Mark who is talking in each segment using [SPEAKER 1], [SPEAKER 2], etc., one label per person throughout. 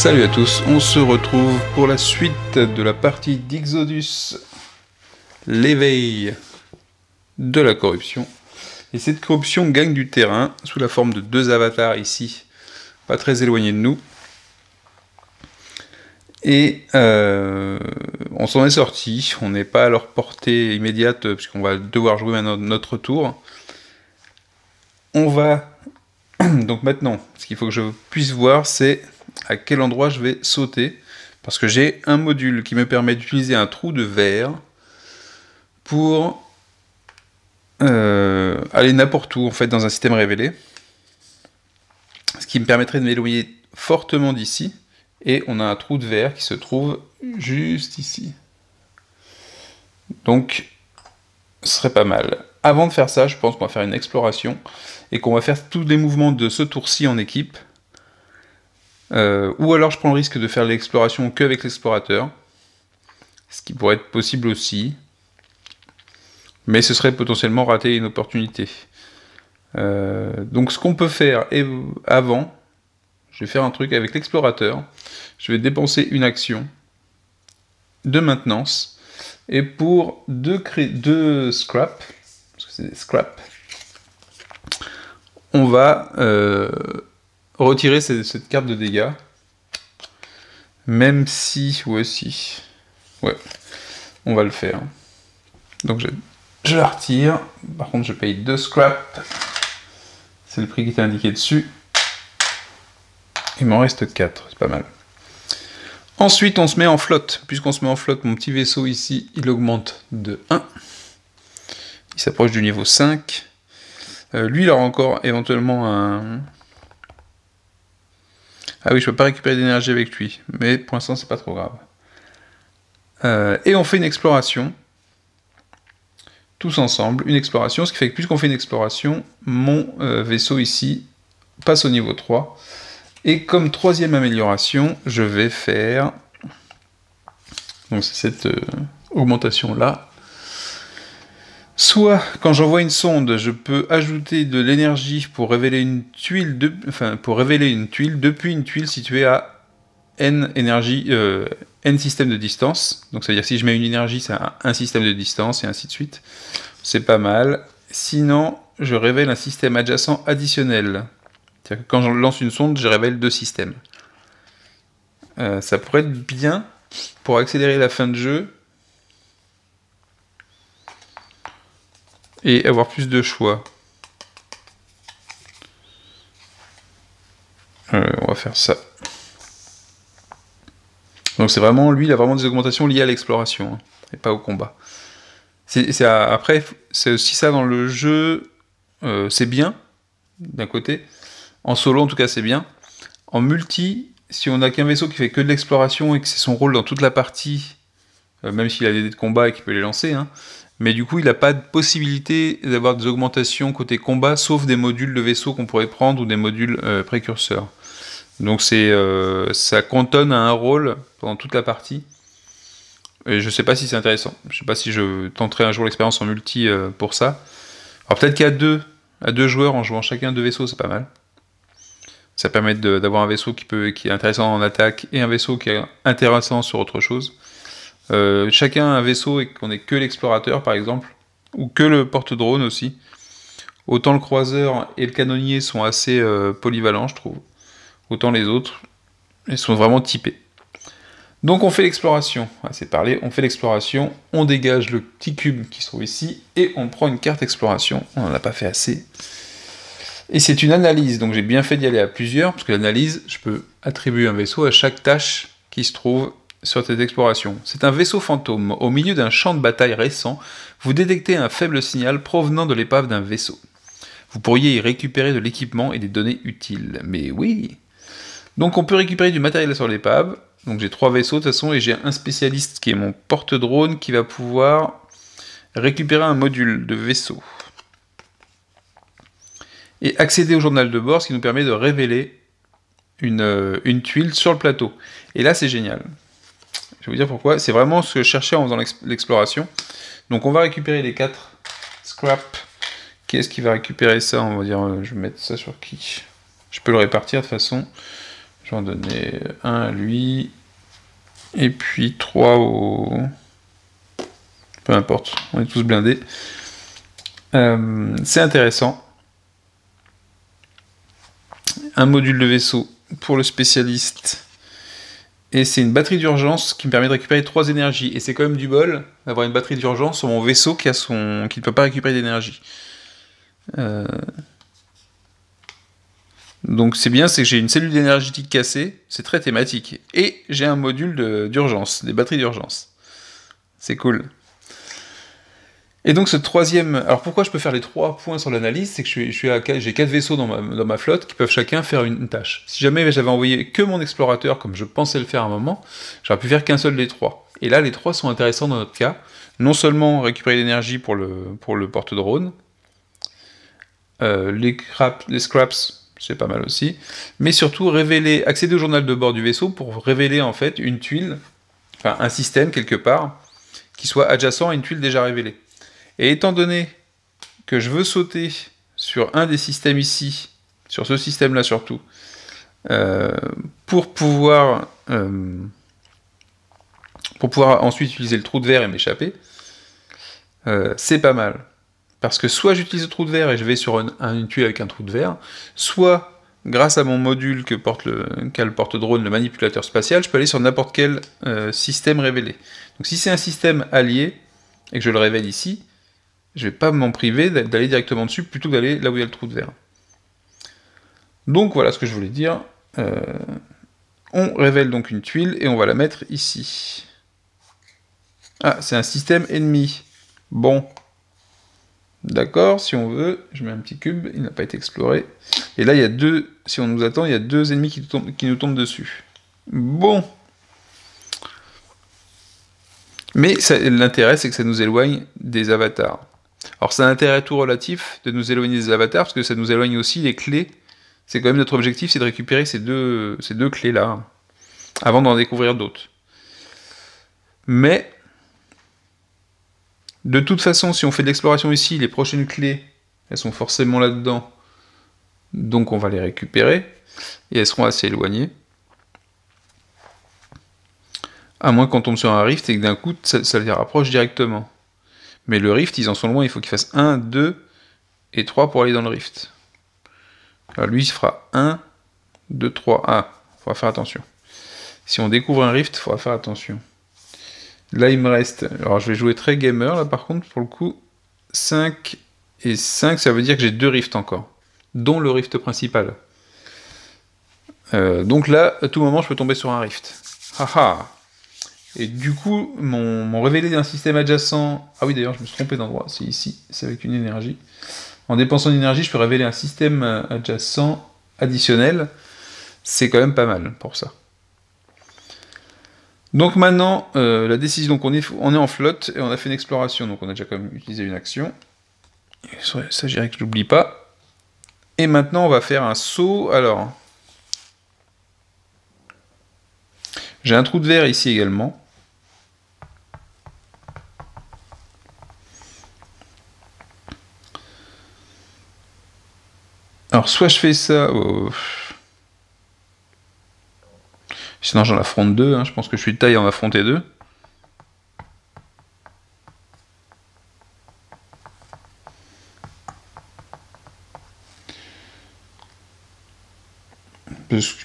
[SPEAKER 1] Salut à tous, on se retrouve pour la suite de la partie d'Ixodus, l'éveil de la corruption. Et cette corruption gagne du terrain sous la forme de deux avatars ici, pas très éloignés de nous. Et on s'en est sorti, on n'est pas à leur portée immédiate puisqu'on va devoir jouer maintenant notre tour. On va donc maintenant, ce qu'il faut que je puisse voir, c'est à quel endroit je vais sauter, parce que j'ai un module qui me permet d'utiliser un trou de verre pour aller n'importe où en fait dans un système révélé, ce qui me permettrait de m'éloigner fortement d'ici, et on a un trou de verre qui se trouve juste ici. Donc ce serait pas mal. Avant de faire ça, je pense qu'on va faire une exploration, et qu'on va faire tous les mouvements de ce tour-ci en équipe. Ou alors je prends le risque de faire l'exploration qu'avec l'explorateur, ce qui pourrait être possible aussi, mais ce serait potentiellement rater une opportunité. Donc ce qu'on peut faire avant, je vais faire un truc avec l'explorateur, je vais dépenser une action de maintenance, et pour deux scrap, parce que c'est des scrap, on va retirer cette carte de dégâts, même si, ouais, on va le faire. Donc je la retire, par contre je paye 2 scrap, c'est le prix qui était indiqué dessus, il m'en reste 4, c'est pas mal. Ensuite on se met en flotte, puisqu'on se met en flotte, mon petit vaisseau ici, il augmente de 1, il s'approche du niveau 5, lui il aura encore éventuellement un... Ah oui, je peux pas récupérer d'énergie avec lui, mais pour l'instant c'est pas trop grave. Et on fait une exploration, tous ensemble, une exploration, ce qui fait que puisqu'on fait une exploration, mon vaisseau ici passe au niveau 3. Et comme troisième amélioration, je vais faire... Donc c'est cette augmentation là. Soit, quand j'envoie une sonde, je peux ajouter de l'énergie pour révéler une tuile, depuis une tuile située à n énergie, n système de distance. Donc ça veut dire que si je mets une énergie, c'est un système de distance, et ainsi de suite. C'est pas mal. Sinon, je révèle un système adjacent additionnel. C'est-à-dire que quand je lance une sonde, je révèle 2 systèmes. Ça pourrait être bien pour accélérer la fin de jeu, et avoir plus de choix. On va faire ça. Donc c'est vraiment, lui, il a vraiment des augmentations liées à l'exploration, hein, et pas au combat. Après, c'est aussi ça dans le jeu, c'est bien, d'un côté. En solo, en tout cas, c'est bien. En multi, si on n'a qu'un vaisseau qui fait que de l'exploration, et que c'est son rôle dans toute la partie, même s'il a des dés de combat et qu'il peut les lancer, hein, mais du coup, il n'a pas de possibilité d'avoir des augmentations côté combat, sauf des modules de vaisseau qu'on pourrait prendre, ou des modules précurseurs. Donc ça cantonne à un rôle pendant toute la partie. Et je sais pas si c'est intéressant. Je sais pas si je tenterai un jour l'expérience en multi pour ça. Alors peut-être qu'à deux joueurs, en jouant chacun 2 vaisseaux, c'est pas mal. Ça permet d'avoir un vaisseau qui est intéressant en attaque, et un vaisseau qui est intéressant sur autre chose. Chacun a un vaisseau et qu'on ait que l'explorateur par exemple, ou que le porte-drone aussi. Autant le croiseur et le canonnier sont assez polyvalents, je trouve. Autant les autres, ils sont vraiment typés. Donc on fait l'exploration, c'est parlé, on fait l'exploration, on dégage le petit cube qui se trouve ici, et on prend une carte exploration, on n'en a pas fait assez. Et c'est une analyse, donc j'ai bien fait d'y aller à plusieurs, parce que l'analyse, je peux attribuer un vaisseau à chaque tâche qui se trouve sur cette exploration. C'est un vaisseau fantôme. Au milieu d'un champ de bataille récent, vous détectez un faible signal provenant de l'épave d'un vaisseau. Vous pourriez y récupérer de l'équipement et des données utiles. Mais oui. Donc on peut récupérer du matériel sur l'épave. Donc j'ai 3 vaisseaux de toute façon, et j'ai un spécialiste qui est mon porte-drone qui va pouvoir récupérer un module de vaisseau. Et accéder au journal de bord, ce qui nous permet de révéler une tuile sur le plateau. Et là c'est génial. Je vais vous dire pourquoi. C'est vraiment ce que je cherchais en faisant l'exploration. Donc on va récupérer les 4 scrap. Qui est-ce qui va récupérer ça? On va dire, je vais mettre ça sur qui? Je peux le répartir de toute façon. Je vais en donner 1 à lui, et puis 3 au... Peu importe, on est tous blindés. C'est intéressant. Un module de vaisseau pour le spécialiste. Et c'est une batterie d'urgence qui me permet de récupérer 3 énergies. Et c'est quand même du bol d'avoir une batterie d'urgence sur mon vaisseau qui ne peut pas récupérer d'énergie. Donc c'est bien, c'est que j'ai une cellule énergétique cassée, c'est très thématique. Et j'ai un module d'urgence, des batteries d'urgence. C'est cool. Et donc ce troisième... Alors pourquoi je peux faire les 3 points sur l'analyse, c'est que j'ai 4 vaisseaux dans ma flotte qui peuvent chacun faire une tâche. Si jamais j'avais envoyé que mon explorateur, comme je pensais le faire à un moment, j'aurais pu faire qu'un seul des 3. Et là, les 3 sont intéressants dans notre cas. Non seulement récupérer l'énergie pour le porte-drone, les scraps, c'est pas mal aussi, mais surtout accéder au journal de bord du vaisseau pour révéler en fait une tuile, enfin un système quelque part, qui soit adjacent à une tuile déjà révélée. Et étant donné que je veux sauter sur un des systèmes ici, sur ce système-là surtout, pour pouvoir ensuite utiliser le trou de verre et m'échapper, c'est pas mal. Parce que soit j'utilise le trou de verre et je vais sur une tuile avec un trou de verre, soit grâce à mon module qu'a le porte-drone, le manipulateur spatial, je peux aller sur n'importe quel système révélé. Donc si c'est un système allié, et que je le révèle ici, je vais pas m'en priver d'aller directement dessus, plutôt que d'aller là où il y a le trou de verre. Donc voilà ce que je voulais dire. On révèle donc une tuile, et on va la mettre ici. Ah, c'est un système ennemi. Bon. D'accord, si on veut, je mets un petit cube, il n'a pas été exploré. Et là, il y a si on nous attend, il y a 2 ennemis qui nous tombent dessus. Bon. Mais l'intérêt, c'est que ça nous éloigne des avatars. Alors, c'est un intérêt tout relatif de nous éloigner des avatars, parce que ça nous éloigne aussi les clés. C'est quand même notre objectif, c'est de récupérer ces deux clés-là, avant d'en découvrir d'autres. Mais, de toute façon, si on fait de l'exploration ici, les prochaines clés, elles sont forcément là-dedans. Donc on va les récupérer, et elles seront assez éloignées. À moins qu'on tombe sur un rift et que d'un coup, ça les rapproche directement. Mais le rift, ils en sont loin, il faut qu'ils fassent 1, 2 et 3 pour aller dans le rift. Alors lui, il fera 1, 2, 3. Ah, il faudra faire attention. Si on découvre un rift, il faudra faire attention. Là, il me reste... Alors, je vais jouer très gamer, là, par contre, pour le coup. 5 et 5, ça veut dire que j'ai 2 rifts encore. Dont le rift principal. Donc là, à tout moment, je peux tomber sur un rift. Haha. Et du coup, mon révélé d'un système adjacent... Ah oui, d'ailleurs, je me suis trompé d'endroit. C'est ici, c'est avec une énergie. En dépensant une énergie, je peux révéler un système adjacent additionnel. C'est quand même pas mal pour ça. Donc maintenant, la décision, donc on est en flotte et on a fait une exploration, donc on a déjà quand même utilisé une action. Il s'agirait que je n'oublie pas. Et maintenant, on va faire un saut. Alors, j'ai un trou de verre ici également. Alors, soit je fais ça... Sinon, j'en affronte 2. Hein. Je pense que je suis de taille à en affronter 2.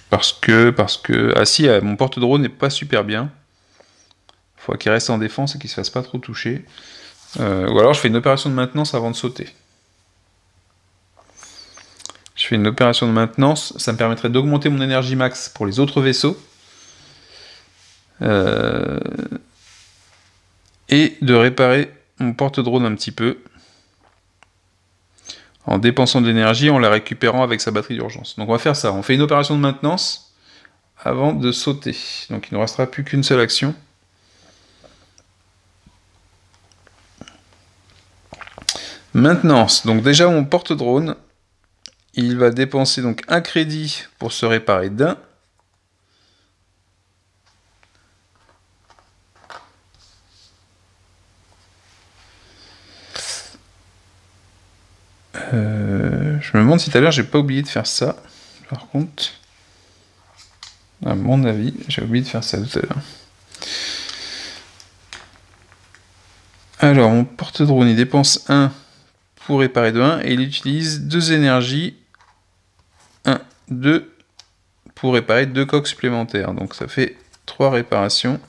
[SPEAKER 1] Parce que... Ah si, mon porte-drone n'est pas super bien. Il faut qu'il reste en défense et qu'il se fasse pas trop toucher. Ou alors, je fais une opération de maintenance avant de sauter. Je fais une opération de maintenance, ça me permettrait d'augmenter mon énergie max pour les autres vaisseaux. Et de réparer mon porte-drone un petit peu. En dépensant de l'énergie, en la récupérant avec sa batterie d'urgence. Donc on va faire ça, on fait une opération de maintenance avant de sauter. Donc il ne restera plus qu'une seule action. Maintenance, donc déjà mon porte-drone, il va dépenser donc un crédit pour se réparer d'un. Je me demande si tout à l'heure j'ai pas oublié de faire ça, par contre. À mon avis, j'ai oublié de faire ça tout à l'heure. Alors, mon porte-drone, il dépense 1 pour réparer de 1, et il utilise 2 énergies, 1, 2, pour réparer 2 coques supplémentaires. Donc ça fait 3 réparations.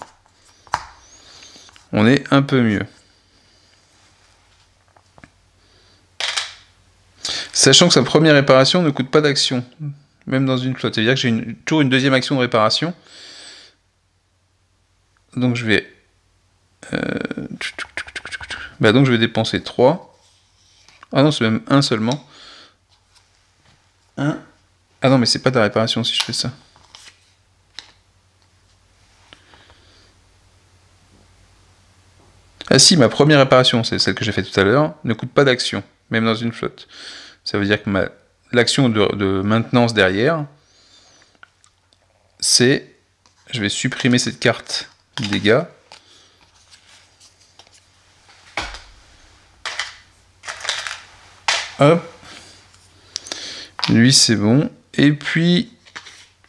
[SPEAKER 1] On est un peu mieux. Sachant que sa première réparation ne coûte pas d'action, même dans une flotte. C'est-à-dire que j'ai toujours une deuxième action de réparation. Donc je vais... donc je vais dépenser 3. Ah non, c'est même 1 seulement. 1. Ah non, mais c'est pas de la réparation si je fais ça. Ah si, ma première réparation, c'est celle que j'ai faite tout à l'heure, ne coûte pas d'action, même dans une flotte. Ça veut dire que l'action de maintenance derrière, c'est... Je vais supprimer cette carte dégâts. Hop. Lui, c'est bon. Et puis,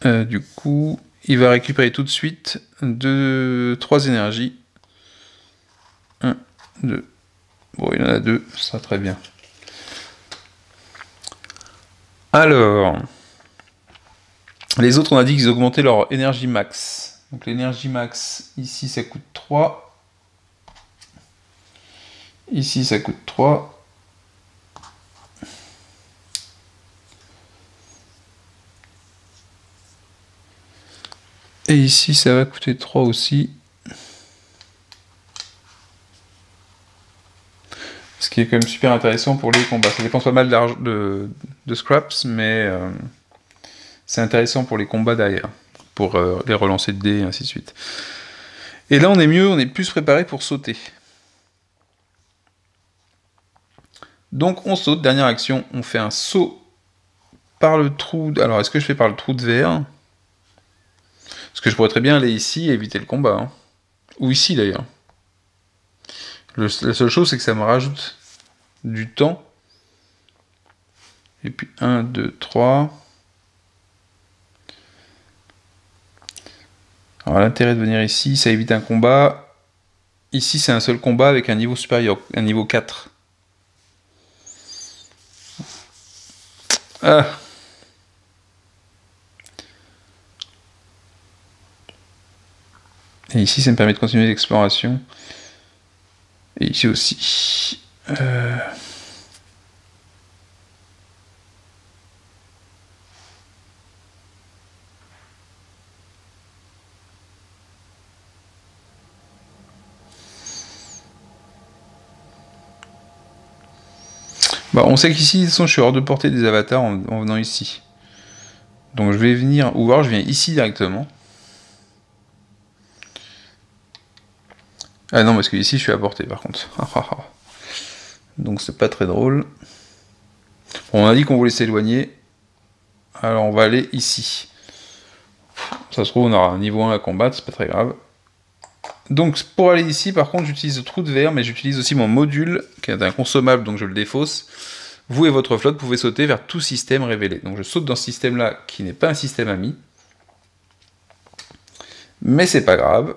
[SPEAKER 1] du coup, il va récupérer tout de suite 3 énergies. 1, 2. Bon, il en a 2, ça sera très bien. Alors, les autres, on a dit qu'ils augmentaient leur énergie max. Donc l'énergie max, ici, ça coûte 3. Ici, ça coûte 3. Et ici, ça va coûter 3 aussi. Ce qui est quand même super intéressant pour les combats. Ça dépense pas mal de scraps, mais c'est intéressant pour les combats derrière. Pour les relancer de dés et ainsi de suite. Et là, on est mieux, on est plus préparé pour sauter. Donc, on saute. Dernière action, on fait un saut par le trou... Alors, est-ce que je fais par le trou de verre? Parce que je pourrais très bien aller ici et éviter le combat. Hein. Ou ici, d'ailleurs. La seule chose, c'est que ça me rajoute du temps. Et puis 1, 2, 3. Alors l'intérêt de venir ici, ça évite un combat. Ici, c'est un seul combat avec un niveau supérieur, un niveau 4. Ah. Et ici, ça me permet de continuer l'exploration. Et ici aussi. Bah, on sait qu'ici, de toute façon, je suis hors de portée des avatars en venant ici. Donc je vais venir, ou alors je viens ici directement. Ah non, parce que ici, je suis à portée, par contre. Donc c'est pas très drôle. Bon, on a dit qu'on voulait s'éloigner. Alors on va aller ici. Ça se trouve, on aura un niveau 1 à combattre, c'est pas très grave. Donc pour aller ici, par contre, j'utilise le trou de verre, mais j'utilise aussi mon module, qui est un consommable, donc je le défausse. Vous et votre flotte pouvez sauter vers tout système révélé. Donc je saute dans ce système-là, qui n'est pas un système ami. Mais c'est pas grave.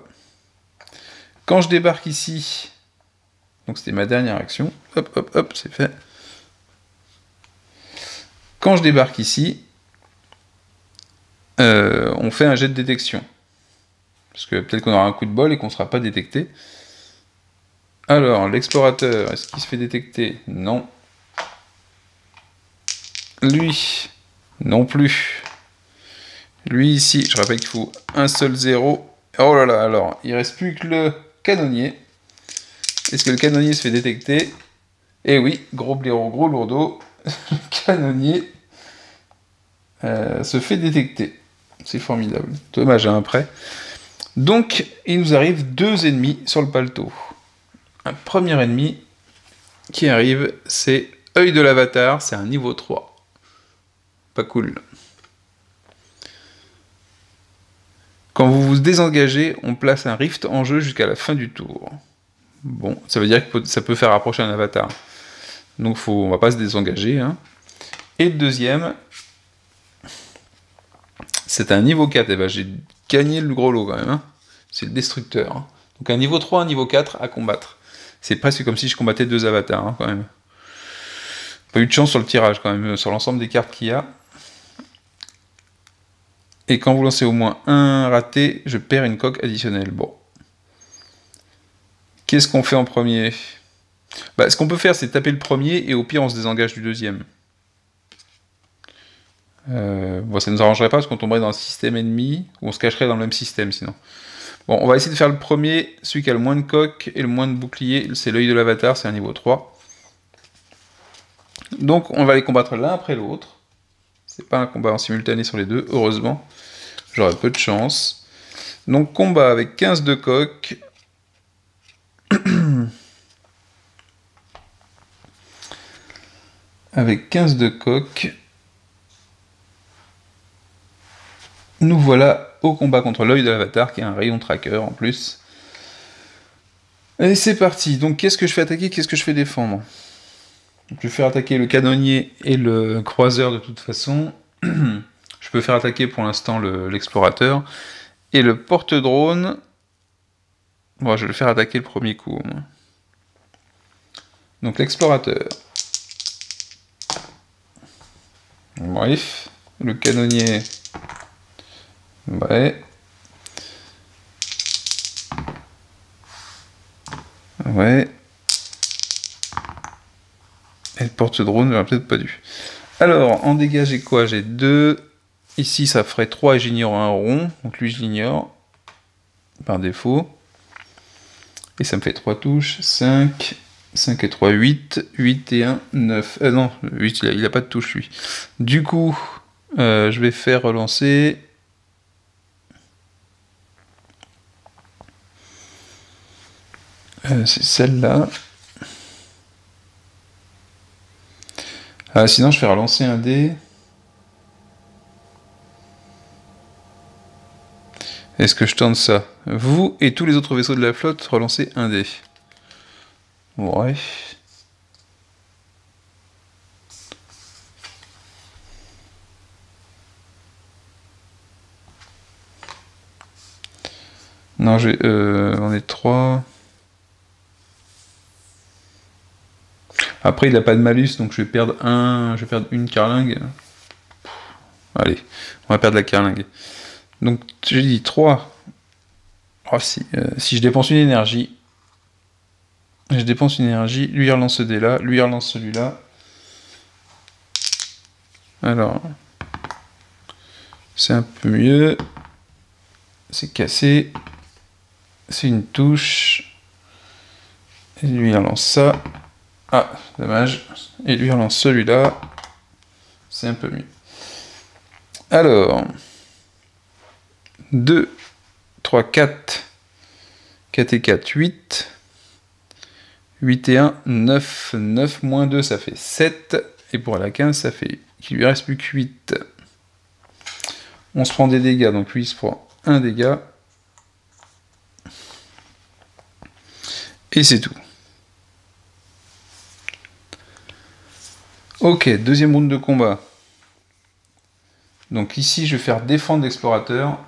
[SPEAKER 1] Quand je débarque ici, donc c'était ma dernière action, hop, hop, hop, c'est fait. Quand je débarque ici, on fait un jet de détection. Parce que peut-être qu'on aura un coup de bol et qu'on ne sera pas détecté. Alors, l'explorateur, est-ce qu'il se fait détecter? Non. Lui, non plus. Lui ici, je rappelle qu'il faut un seul 0. Oh là là, alors, il reste plus que le canonnier. Est-ce que le canonnier se fait détecter? Eh oui, gros blaireau, gros lourdeau. Le canonnier se fait détecter. C'est formidable. Dommage, hein, après. Donc, il nous arrive 2 ennemis sur le paletot. Un premier ennemi qui arrive, c'est Œil de l'Avatar, c'est un niveau 3. Pas cool. Quand vous vous désengagez, on place un rift en jeu jusqu'à la fin du tour. Bon, ça veut dire que ça peut faire approcher un avatar. Donc on va pas se désengager. Hein. Et le deuxième, C'est un niveau 4, et ben j'ai gagné le gros lot quand même. Hein. C'est le destructeur. Hein. Donc un niveau 3, un niveau 4 à combattre. C'est presque comme si je combattais 2 avatars hein, quand même. Pas eu de chance sur le tirage quand même, sur l'ensemble des cartes qu'il y a. Et quand vous lancez au moins un raté, je perds une coque additionnelle. Bon. Qu'est-ce qu'on fait en premier? Bah, ce qu'on peut faire, c'est taper le premier, et au pire, on se désengage du deuxième. Bon, ça nous arrangerait pas, parce qu'on tomberait dans un système ennemi, ou on se cacherait dans le même système, sinon. Bon, on va essayer de faire le premier, celui qui a le moins de coques et le moins de boucliers, c'est l'œil de l'avatar, c'est un niveau 3. Donc, on va les combattre l'un après l'autre. C'est pas un combat en simultané sur les deux, heureusement. J'aurais peu de chance. Donc, combat avec 15 de coques. Avec 15 de coques. Nous voilà au combat contre l'œil de l'avatar, qui est un rayon tracker en plus. Allez, c'est parti. Donc, qu'est-ce que je fais attaquer, qu'est-ce que je fais défendre? Donc, je vais faire attaquer le canonnier et le croiseur de toute façon. Je peux faire attaquer pour l'instant l'explorateur. Et le porte-drone... Bon, je vais le faire attaquer le premier coup. Donc, l'explorateur. Bref. Le canonnier... Ouais. Ouais. Et le porte-drone, j'aurais peut-être pas dû. Alors, en dégâts, j'ai quoi? J'ai 2. Ici, ça ferait 3 et j'ignore un rond. Donc lui, je l'ignore. Par défaut. Et ça me fait 3 touches. 5. 5 et 3, 8. 8 et 1, 9. Non, 8, il a pas de touche, lui. Du coup, je vais faire relancer... c'est celle-là. Sinon, je vais relancer un dé. Est-ce que je tente ça? Vous et tous les autres vaisseaux de la flotte, relancez un dé. Ouais. Non, on est 3. Après, il n'a pas de malus, donc je vais perdre une carlingue. Allez, on va perdre la carlingue. Donc, j'ai dit 3. Oh, si je dépense une énergie, lui il relance ce dé-là, lui il relance celui-là. Alors, c'est un peu mieux. C'est cassé. C'est une touche. Et lui il relance ça. Ah, dommage. Et lui il relance celui-là. C'est un peu mieux. Alors, 2, 3, 4. 4 et 4, 8. 8 et 1, 9. 9 moins 2, ça fait 7. Et pour la 15, ça fait qu'il lui reste plus que 8. On se prend des dégâts, donc lui il se prend un dégât. Et c'est tout. Ok, deuxième round de combat. Donc ici, je vais faire défendre l'explorateur.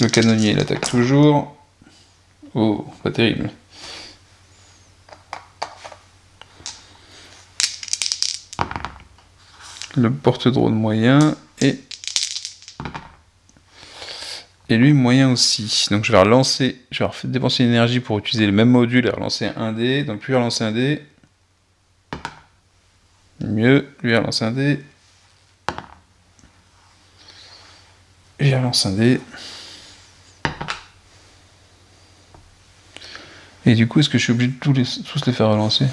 [SPEAKER 1] Le canonnier, il attaque toujours. Oh, pas terrible. Le porte-drone moyen et lui moyen aussi. Donc je vais relancer, je vais dépenser une énergie pour utiliser le même module et relancer un dé. Donc lui relancer un dé. Mieux, lui relancer un dé. Lui relance un dé. Et du coup, est-ce que je suis obligé de tous les faire relancer?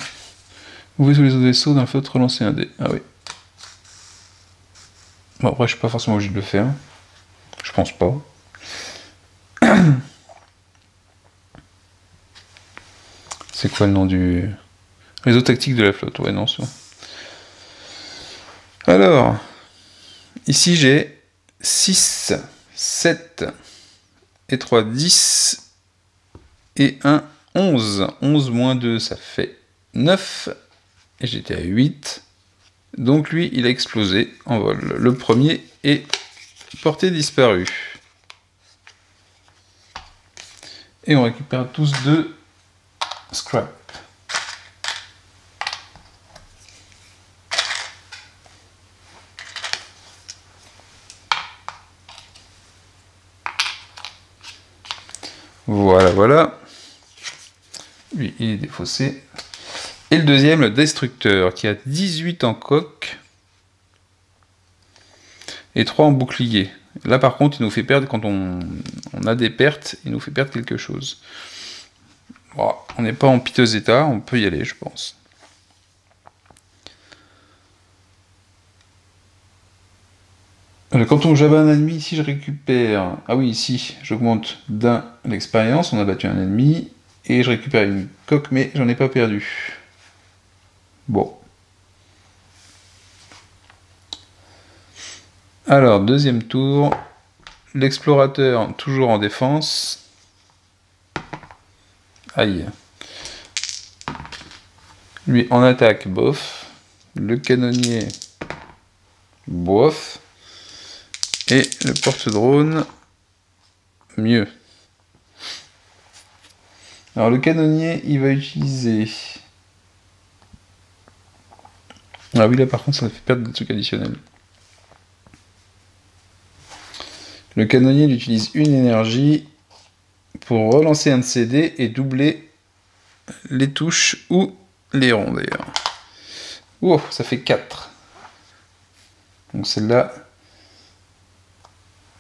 [SPEAKER 1] Vous voyez tous les autres vaisseaux dans le fait de relancer un dé. Ah oui. Bon, après, je suis pas forcément obligé de le faire. Je pense pas. C'est quoi le nom du... Réseau tactique de la flotte, ouais, non, c'est bon. Alors, ici j'ai 6, 7 et 3, 10 et 1, 11. 11 moins 2, ça fait 9. Et j'étais à 8. Donc lui, il a explosé en vol. Le premier est porté disparu. Et on récupère tous 2 scrap. Voilà, voilà. Lui, il est défaussé. Et le deuxième, le destructeur, qui a 18 en coque et 3 en bouclier. Là, par contre, il nous fait perdre, quand on a des pertes, il nous fait perdre quelque chose. Bon, on n'est pas en piteux état, on peut y aller, je pense. Quand on jaba un ennemi, ici je récupère... Ah oui, ici, j'augmente d'un l'expérience, on a battu un ennemi, et je récupère une coque, mais j'en ai pas perdu. Bon. Alors, deuxième tour. L'explorateur, toujours en défense. Aïe. Lui, en attaque, bof. Le canonnier, bof. Et le porte-drone, mieux. Alors, le canonnier, il va utiliser... Ah oui, là, par contre, ça fait perdre des trucs additionnels. Le canonnier il utilise une énergie pour relancer un de ses dés et doubler les touches ou les ronds d'ailleurs. Oh, ça fait 4. Donc celle-là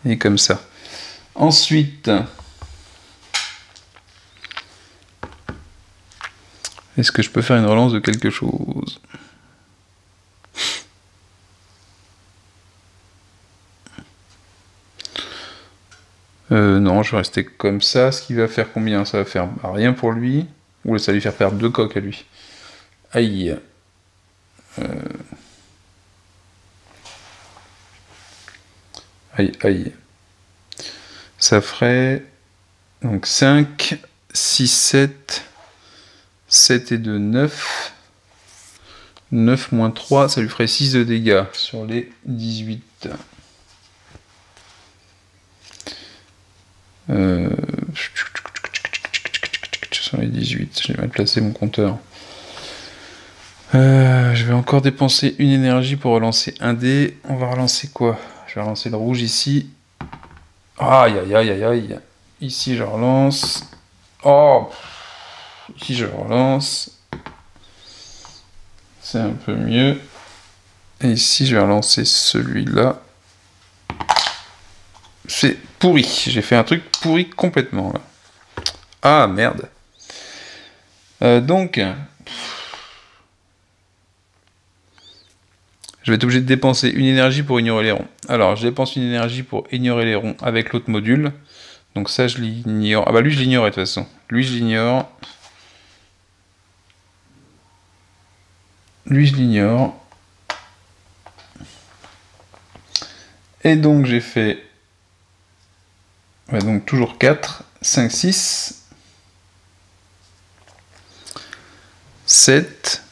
[SPEAKER 1] est comme ça. Ensuite, est-ce que je peux faire une relance de quelque chose ? Non, je vais rester comme ça. Ce qui va faire combien ? Ça va faire rien pour lui. Ou ça va lui faire perdre 2 coques à lui. Aïe. Aïe, aïe. Ça ferait... Donc 5, 6, 7... 7 et 2, 9. 9 moins 3, ça lui ferait 6 de dégâts sur les 18. Sur les 18, je vais mal placer mon compteur. Je vais encore dépenser une énergie pour relancer un dé. On va relancer quoi ? Je vais relancer le rouge ici. Aïe aïe aïe aïe aïe. Ici je relance. Oh, ici je relance. C'est un peu mieux. Et ici je vais relancer celui-là. C'est pourri. J'ai fait un truc pourri complètement là. Ah merde. Donc, je vais être obligé de dépenser une énergie pour ignorer les ronds. Alors, je dépense une énergie pour ignorer les ronds avec l'autre module. Donc ça, je l'ignore. Ah bah lui, je l'ignore de toute façon. Lui, je l'ignore. Lui, je l'ignore. Et donc, j'ai fait... Ouais, donc toujours 4, 5, 6... 7,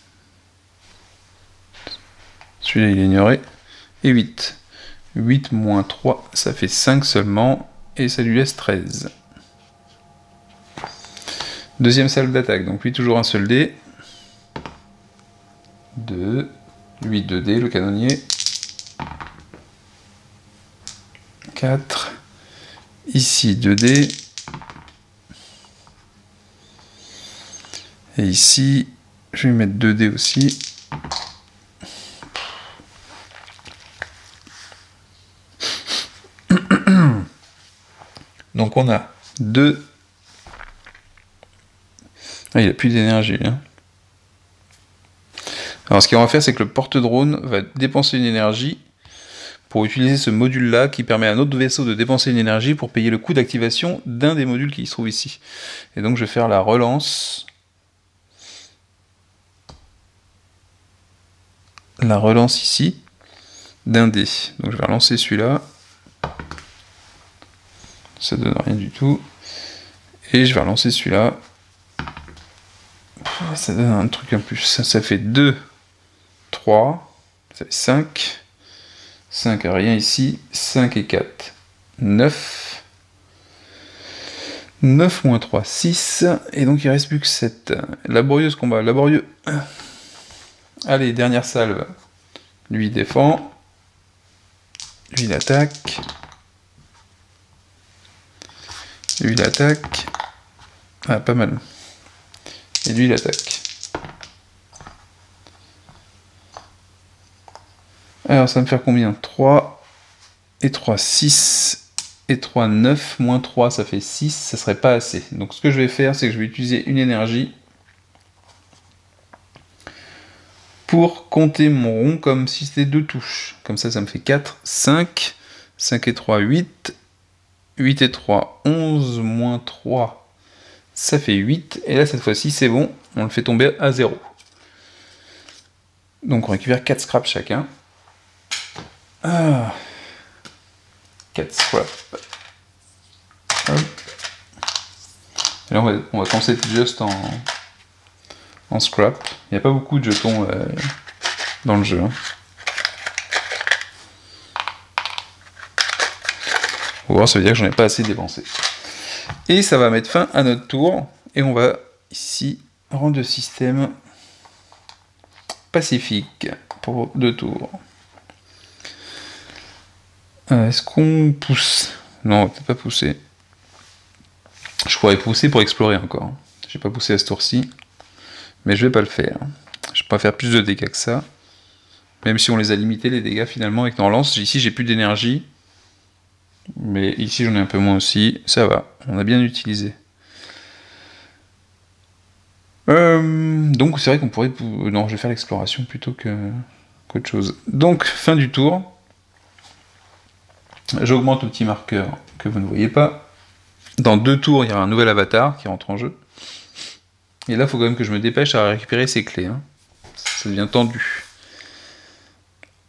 [SPEAKER 1] celui-là il est ignoré, et 8. 8 moins 3, ça fait 5 seulement, et ça lui laisse 13. Deuxième salle d'attaque, donc lui toujours un seul dé. 2, lui 2 dés, le canonnier. 4, ici 2 dés. Et ici, je vais mettre 2 dés aussi. Donc on a 2. Ah, il n'a plus d'énergie. Hein. Alors ce qu'on va faire, c'est que le porte-drone va dépenser une énergie pour utiliser ce module-là qui permet à un autre vaisseau de dépenser une énergie pour payer le coût d'activation d'un des modules qui se trouve ici. Et donc je vais faire la relance. La relance ici d'un dé. Donc je vais relancer celui-là. Ça donne rien du tout. Et je vais relancer celui-là. Ça donne un truc en plus. Ça fait 2, 3. Ça fait 5. 5, rien ici. 5 et 4, 9. 9 moins 3, 6. Et donc il reste plus que 7. Laborieux ce combat, laborieux. Allez, dernière salve. Lui il défend. Lui il attaque. Lui il attaque. Ah, pas mal. Et lui il attaque. Alors ça va me faire combien? 3 et 3, 6. Et 3, 9, moins 3, ça fait 6, ça serait pas assez. Donc ce que je vais faire, c'est que je vais utiliser une énergie pour compter mon rond comme si c'était 2 touches. Comme ça me fait 4, 5, 5 et 3, 8, 8 et 3, 11, moins 3, ça fait 8. Et là, cette fois-ci, c'est bon, on le fait tomber à 0. Donc on récupère 4 scraps chacun. 4 scraps. Et là, on va commencer juste en scrap. Il n'y a pas beaucoup de jetons dans le jeu. Hein. Ou alors ça veut dire que j'en ai pas assez dépensé. Et ça va mettre fin à notre tour. Et on va ici rendre le système pacifique pour 2 tours. Est-ce qu'on pousse? Non, on va peut-être pas pousser. Je pourrais pousser pour explorer encore. J'ai pas poussé à ce tour-ci. Mais je vais pas le faire. Je peux pas faire plus de dégâts que ça. Même si on les a limités, les dégâts, finalement, avec nos relances. Ici, j'ai plus d'énergie. Mais ici, j'en ai un peu moins aussi. Ça va. On a bien utilisé. Donc, c'est vrai qu'on pourrait... Non, je vais faire l'exploration plutôt qu'autre chose. Donc, fin du tour. J'augmente le petit marqueur que vous ne voyez pas. Dans 2 tours, il y aura un nouvel avatar qui rentre en jeu. Et là, il faut quand même que je me dépêche à récupérer ces clés. Hein. Ça devient tendu.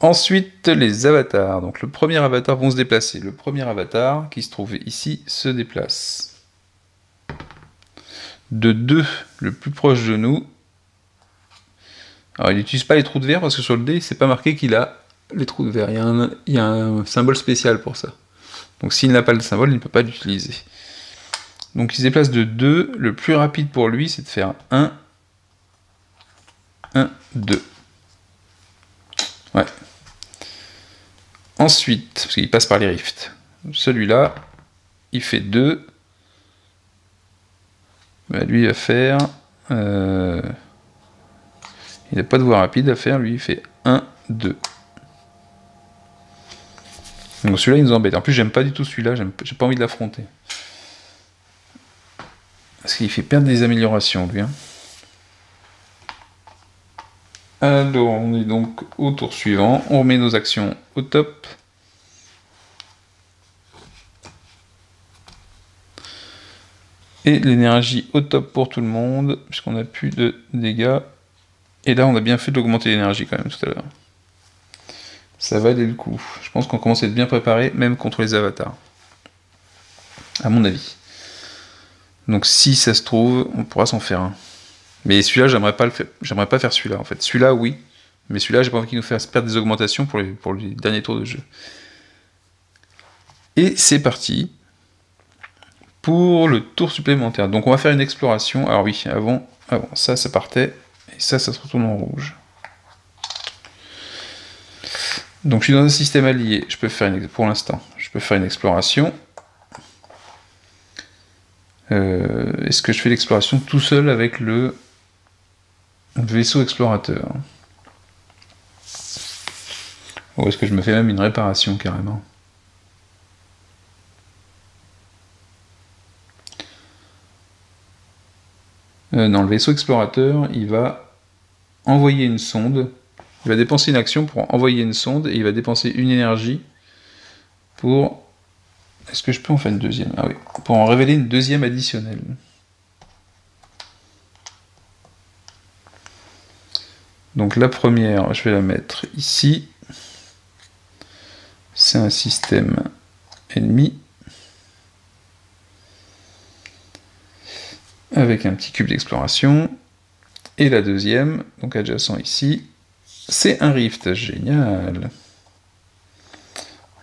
[SPEAKER 1] Ensuite, les avatars. Donc le premier avatar vont se déplacer. Le premier avatar, qui se trouve ici, se déplace. De 2, le plus proche de nous. Alors il n'utilise pas les trous de verre parce que sur le dé, c'est pas marqué qu'il a les trous de verre. Il y a un symbole spécial pour ça. Donc s'il n'a pas le symbole, il ne peut pas l'utiliser. Donc il se déplace de 2. Le plus rapide pour lui, c'est de faire 1, 1, 2. Ouais. Ensuite, parce qu'il passe par les rifts, celui-là, il fait 2. Bah, lui, il va faire... il n'a pas de voie rapide à faire, lui, il fait 1, 2. Donc celui-là, il nous embête. En plus, j'aime pas du tout celui-là, j'ai pas envie de l'affronter. Parce qu'il fait perdre des améliorations, lui. Hein. Alors, on est donc au tour suivant. On remet nos actions au top. Et l'énergie au top pour tout le monde, puisqu'on n'a plus de dégâts. Et là, on a bien fait d'augmenter l'énergie quand même tout à l'heure. Ça valait le coup. Je pense qu'on commence à être bien préparé, même contre les avatars. À mon avis. Donc si ça se trouve, on pourra s'en faire un. Mais celui-là, j'aimerais pas faire celui-là en fait. Celui-là, oui. Mais celui-là, j'ai pas envie qu'il nous fasse perdre des augmentations pour les derniers tours de jeu. Et c'est parti pour le tour supplémentaire. Donc on va faire une exploration. Alors oui, avant ça partait. Et ça se retourne en rouge. Donc je suis dans un système allié. Je peux faire pour l'instant, je peux faire une exploration. Est-ce que je fais l'exploration tout seul avec le vaisseau explorateur? Ou est-ce que je me fais même une réparation carrément? Non, le vaisseau explorateur, il va envoyer une sonde. Il va dépenser une action pour envoyer une sonde et il va dépenser une énergie pour... Est-ce que je peux en faire une deuxième? Ah oui, pour en révéler une deuxième additionnelle. Donc la première, je vais la mettre ici. C'est un système ennemi. Avec un petit cube d'exploration. Et la deuxième, donc adjacent ici. C'est un rift, génial.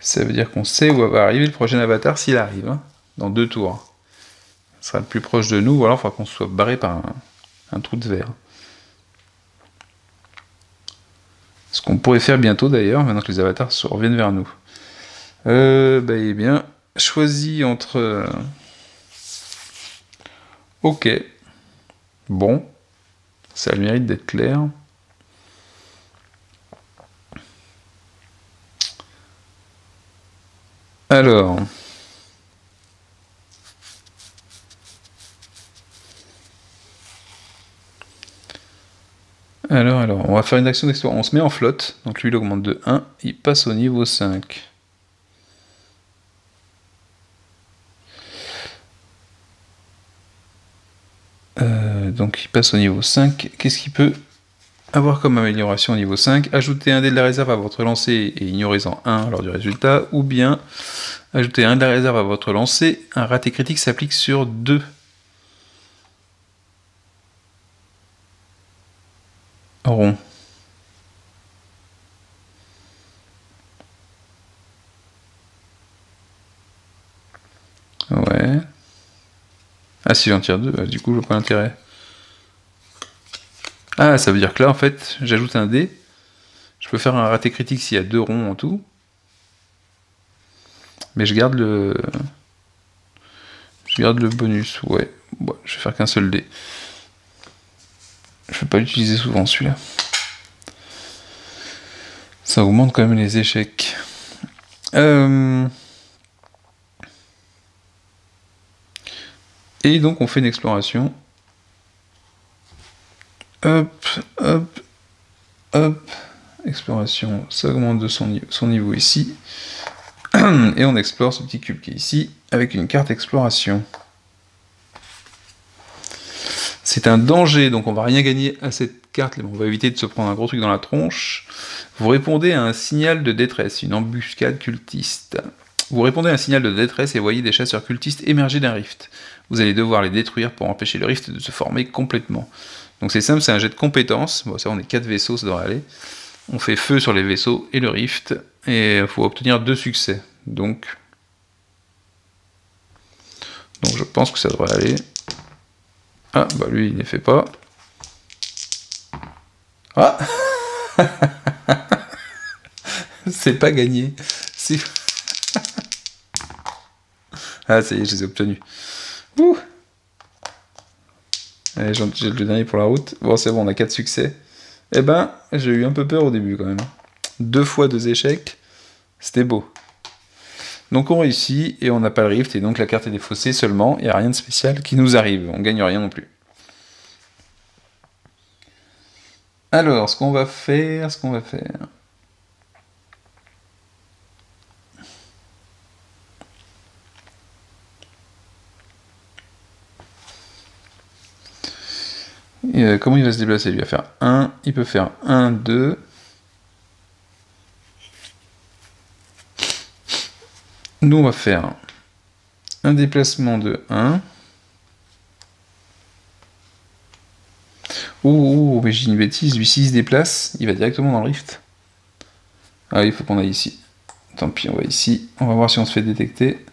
[SPEAKER 1] Ça veut dire qu'on sait où va arriver le prochain avatar s'il arrive, hein, dans 2 tours. Ce sera le plus proche de nous, ou alors il faudra qu'on soit barré par un trou de verre. Ce qu'on pourrait faire bientôt d'ailleurs, maintenant que les avatars reviennent vers nous. Eh bien, choisis entre... Ok. Bon. Ça a le mérite d'être clair. Alors... Alors, on va faire une action d'exploration. On se met en flotte, donc lui il augmente de 1, il passe au niveau 5. Donc il passe au niveau 5. Qu'est-ce qu'il peut avoir comme amélioration au niveau 5? Ajouter un dé de la réserve à votre lancer et ignorez-en 1 lors du résultat, ou bien ajouter un de la réserve à votre lancer, un raté critique s'applique sur 2. Rond. Ouais. Ah si j'en tire 2, du coup je vois pas l'intérêt. Ah, ça veut dire que là en fait, j'ajoute un dé. Je peux faire un raté critique s'il y a 2 ronds en tout. Mais je garde le... Je garde le bonus, ouais. Bon, je vais faire qu'un seul dé. Je vais pas l'utiliser souvent celui-là. Ça augmente quand même les échecs. Et donc on fait une exploration. Hop, hop, hop. Exploration, ça augmente de son niveau ici. Et on explore ce petit cube qui est ici, avec une carte exploration. C'est un danger, donc on va rien gagner à cette carte, mais on va éviter de se prendre un gros truc dans la tronche. Vous répondez à un signal de détresse, une embuscade cultiste. Vous répondez à un signal de détresse et voyez des chasseurs cultistes émerger d'un rift. Vous allez devoir les détruire pour empêcher le rift de se former complètement. Donc c'est simple, c'est un jet de compétences. Bon, ça, on est 4 vaisseaux, ça devrait aller. On fait feu sur les vaisseaux et le rift, et il faut obtenir 2 succès. Donc je pense que ça devrait aller. Ah, bah lui, il ne les fait pas. Ah c'est pas gagné. Ah, ça y est, je les ai obtenus. Ouh. Allez, j'ai le dernier pour la route. Bon, c'est bon, on a 4 succès. Eh ben, j'ai eu un peu peur au début quand même. 2 fois 2 échecs, c'était beau. Donc on réussit et on n'a pas le rift et donc la carte est défaussée seulement, il n'y a rien de spécial qui nous arrive, on gagne rien non plus. Alors, ce qu'on va faire... comment il va se déplacer? Il va faire 1, il peut faire 1, 2... Nous, on va faire un déplacement de 1. Oh, mais j'ai une bêtise, lui, s'il se déplace, il va directement dans le rift. Ah, il faut qu'on aille ici. Tant pis, on va ici. On va voir si on se fait détecter.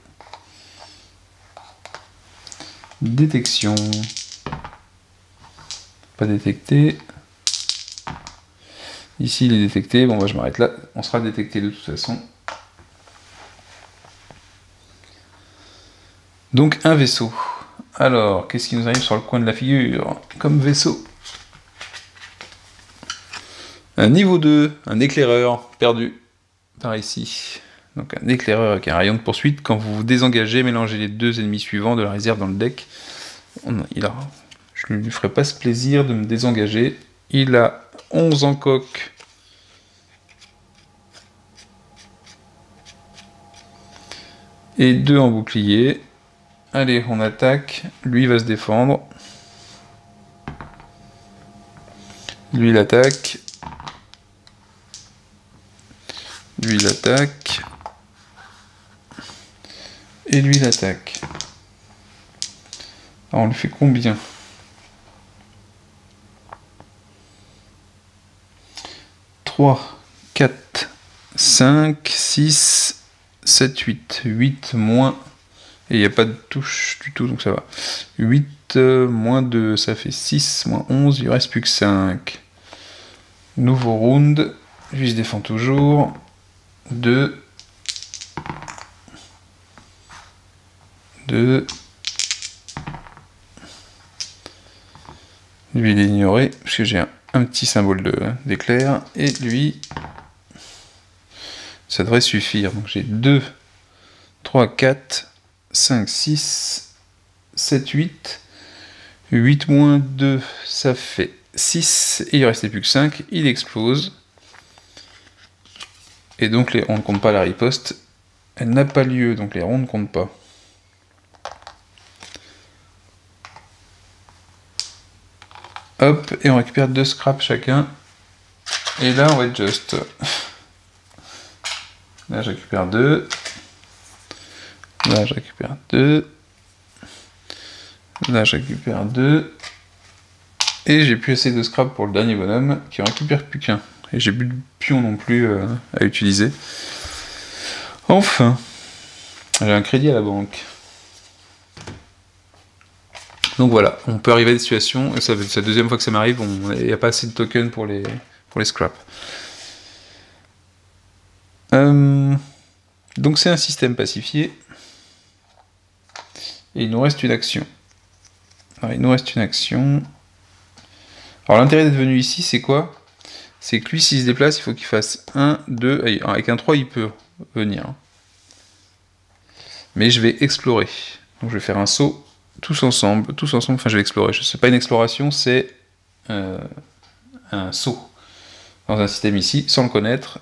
[SPEAKER 1] Détection. Pas détecté. Ici, il est détecté. Bon, bah, je m'arrête là. On sera détecté de toute façon. Donc, un vaisseau. Alors, qu'est-ce qui nous arrive sur le coin de la figure comme vaisseau? Un niveau 2, un éclaireur perdu par ici. Donc un éclaireur avec un rayon de poursuite. Quand vous vous désengagez, mélangez les 2 ennemis suivants de la réserve dans le deck. Je ne lui ferai pas ce plaisir de me désengager. Il a 11 en coque. Et 2 en bouclier. Allez, on attaque. Lui va se défendre. Lui, il attaque. Lui, il attaque. Et lui, il attaque. Alors, on lui fait combien? 3, 4, 5, 6, 7, 8. 8 moins... Et il n'y a pas de touche du tout, donc ça va. 8 moins 2, ça fait 6, moins 11, il ne reste plus que 5. Nouveau round, lui se défend toujours. 2. 2. Lui il est ignoré, parce que j'ai un petit symbole d'éclair. Et lui, ça devrait suffire. Donc j'ai 2, 3, 4, 5, 6, 7, 8. 8 moins 2, ça fait 6. Et il ne restait plus que 5. Il explose. Et donc on ne compte pas la riposte. Elle n'a pas lieu, donc les ronds ne comptent pas. Hop, et on récupère 2 scraps chacun. Et là, on va être juste. Là, je récupère 2. Là, je récupère 2. Là, je récupère 2. Et j'ai plus assez de scrap pour le dernier bonhomme, qui en récupère plus qu'un. Et j'ai plus de pions non plus à utiliser. Enfin, j'ai un crédit à la banque. Donc voilà, on peut arriver à des situations, et c'est la deuxième fois que ça m'arrive, il n'y a pas assez de tokens pour les scraps. Donc c'est un système pacifié. Et il nous reste une action. Alors, il nous reste une action. Alors l'intérêt d'être venu ici, c'est quoi? C'est que lui, s'il se déplace, il faut qu'il fasse 1, 2... Avec un 3, il peut venir. Mais je vais explorer. Donc je vais faire un saut, tous ensemble, enfin je vais explorer. C'est pas une exploration, c'est un saut dans un système ici, sans le connaître.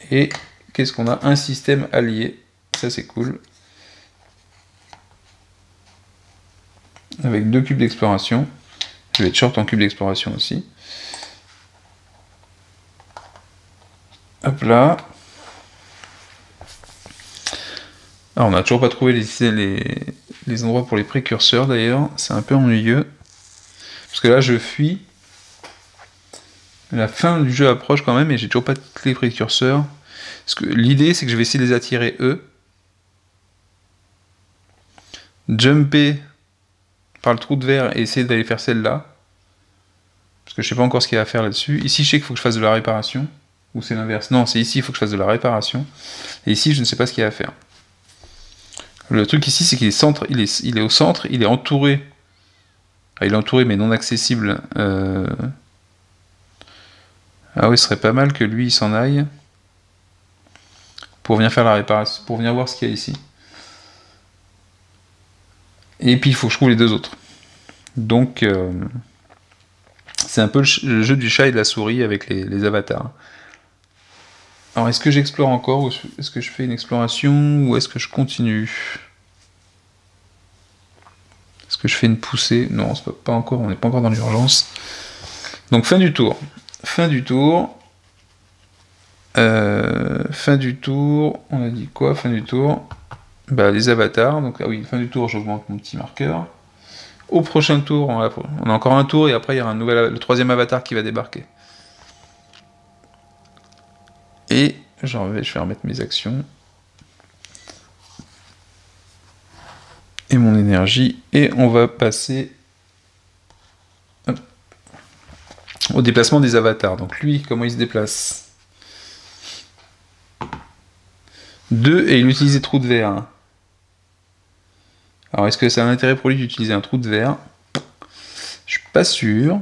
[SPEAKER 1] Et qu'est-ce qu'on a? Un système allié. Ça c'est cool. Avec 2 cubes d'exploration. Je vais être short en cube d'exploration aussi. Hop là. Alors on n'a toujours pas trouvé les endroits pour les précurseurs d'ailleurs. C'est un peu ennuyeux. Parce que là je fuis. La fin du jeu approche quand même et j'ai toujours pas tous les précurseurs. L'idée c'est que je vais essayer de les attirer eux. Jumper par le trou de verre et essayer d'aller faire celle-là. Parce que je sais pas encore ce qu'il y a à faire là-dessus. Ici je sais qu'il faut que je fasse de la réparation. Ou c'est l'inverse. Non, c'est ici il faut que je fasse de la réparation. Et ici je ne sais pas ce qu'il y a à faire. Le truc ici c'est qu'il est, il est au centre, il est entouré. Ah, il est entouré mais non accessible. Ah oui, ce serait pas mal que lui il s'en aille. Pour venir faire la réparation. Pour venir voir ce qu'il y a ici. Et puis il faut que je trouve les 2 autres. Donc c'est un peu le jeu du chat et de la souris avec les avatars. Alors est-ce que j'explore encore ou est-ce que je fais une exploration ou est-ce que je continue? Est-ce que je fais une poussée? Non, pas encore, on n'est pas encore dans l'urgence. Donc fin du tour. Fin du tour. Fin du tour. On a dit quoi? Fin du tour. Bah les avatars. Donc ah oui, fin du tour, j'augmente mon petit marqueur. Au prochain tour, on a encore un tour et après il y aura le 3e avatar qui va débarquer. Et je vais remettre mes actions. Et mon énergie. Et on va passer au déplacement des avatars. Donc lui, comment il se déplace? 2 et il utilise des trous de verre. Alors est-ce que ça a un intérêt pour lui d'utiliser un trou de verre? Je suis pas sûr.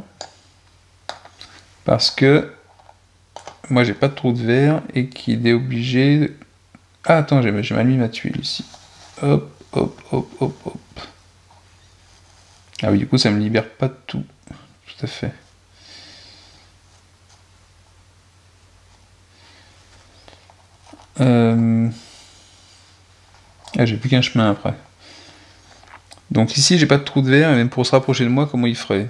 [SPEAKER 1] Parce que moi j'ai pas de trou de verre et qu'il est obligé de... Ah attends, j'ai mal mis ma tuile ici. Hop, hop, hop, hop, hop. Ah oui, du coup ça me libère pas de tout. Tout à fait. Ah, j'ai plus qu'un chemin après. Donc ici j'ai pas de trou de verre et même pour se rapprocher de moi, comment il ferait?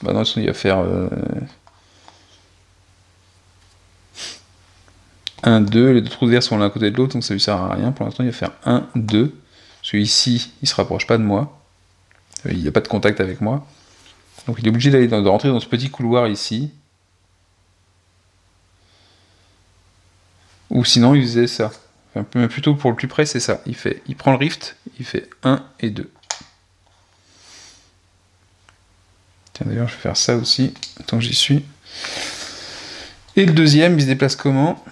[SPEAKER 1] Bah non, il va faire 1, 2, les 2 trous de verre sont l'un à côté de l'autre, donc ça lui sert à rien. Pour l'instant, il va faire 1, 2. Parce que ici, il se rapproche pas de moi. Il n'y a pas de contact avec moi. Donc il est obligé de rentrer dans ce petit couloir ici. Ou sinon, il faisait ça. Enfin, mais plutôt pour le plus près, c'est ça. Il prend le rift, il fait 1 et 2. Tiens, d'ailleurs, je vais faire ça aussi, tant que j'y suis. Et le deuxième, il se déplace comment?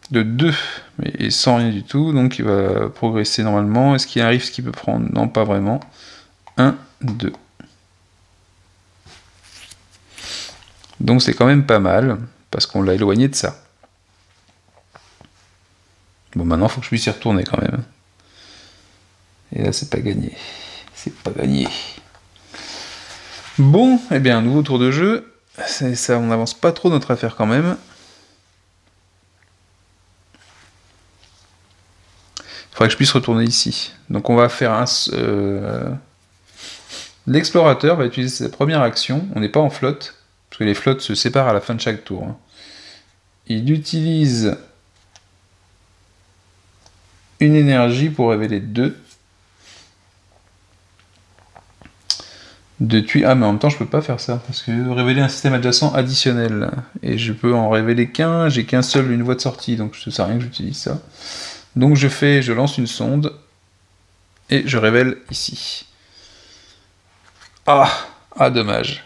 [SPEAKER 1] De 2, mais sans rien du tout, donc il va progresser normalement. Est-ce qu'il y a un rift qui peut prendre? Non, pas vraiment. 1, 2. Donc c'est quand même pas mal, parce qu'on l'a éloigné de ça. Bon, maintenant, il faut que je puisse y retourner quand même. Et là, c'est pas gagné. C'est pas gagné. Bon, eh bien, nouveau tour de jeu. C'est ça, on n'avance pas trop notre affaire quand même. Il faudrait que je puisse retourner ici. Donc on va faire un... L'explorateur va utiliser sa première action. On n'est pas en flotte, parce que les flottes se séparent à la fin de chaque tour. Hein. Il utilise une énergie pour révéler 2. De tuer... Ah, mais en même temps, je peux pas faire ça, parce que révéler un système adjacent additionnel. Et je peux en révéler qu'un, j'ai qu'un seul, une voie de sortie, donc ça sert à rien que j'utilise ça. Donc je lance une sonde, et je révèle ici. Ah, dommage.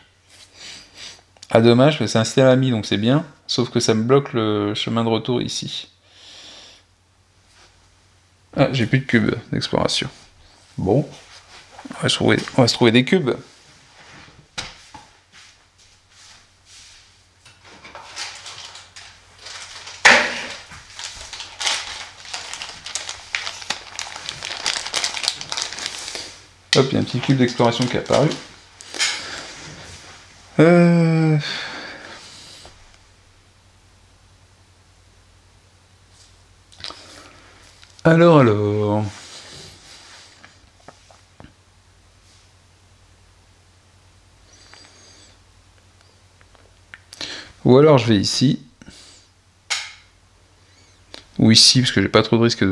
[SPEAKER 1] Ah, dommage, mais c'est un système ami, donc c'est bien, sauf que ça me bloque le chemin de retour ici. Ah, j'ai plus de cubes d'exploration. Bon, on va se trouver des cubes. Hop, il y a un petit cube d'exploration qui est apparu. Alors... Ou alors je vais ici. Ou ici, parce que j'ai pas trop de risque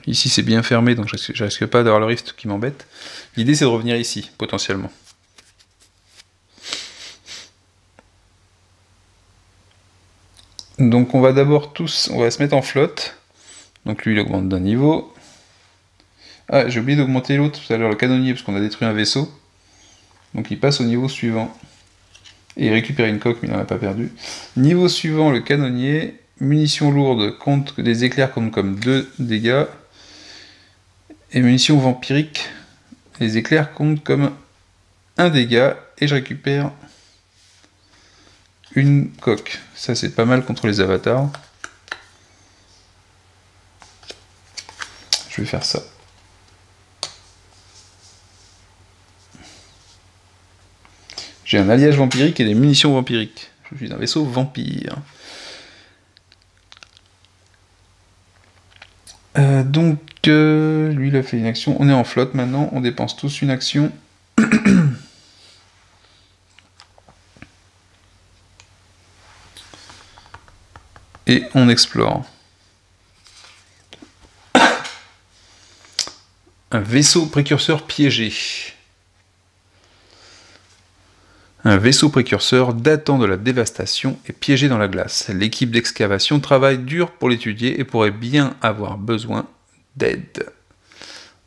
[SPEAKER 1] Ici c'est bien fermé, donc je risque pas d'avoir le rift qui m'embête. L'idée c'est de revenir ici, potentiellement. Donc on va d'abord on va se mettre en flotte. Donc lui il augmente d'un niveau. Ah, j'ai oublié d'augmenter l'autre tout à l'heure, le canonnier, parce qu'on a détruit un vaisseau. Donc il passe au niveau suivant. Et il récupère une coque, mais il n'en a pas perdu. Niveau suivant, le canonnier. Munitions lourdes, compte des éclairs comptent comme 2 dégâts. Et munitions vampiriques, les éclairs comptent comme 1 dégât. Et je récupère une coque. Ça c'est pas mal contre les avatars. Je vais faire ça. J'ai un alliage vampirique et des munitions vampiriques. Je suis un vaisseau vampire. Donc, lui il a fait une action. On est en flotte maintenant, on dépense tous une action. Et on explore. Un vaisseau précurseur piégé. Un vaisseau précurseur datant de la dévastation est piégé dans la glace. L'équipe d'excavation travaille dur pour l'étudier et pourrait bien avoir besoin d'aide.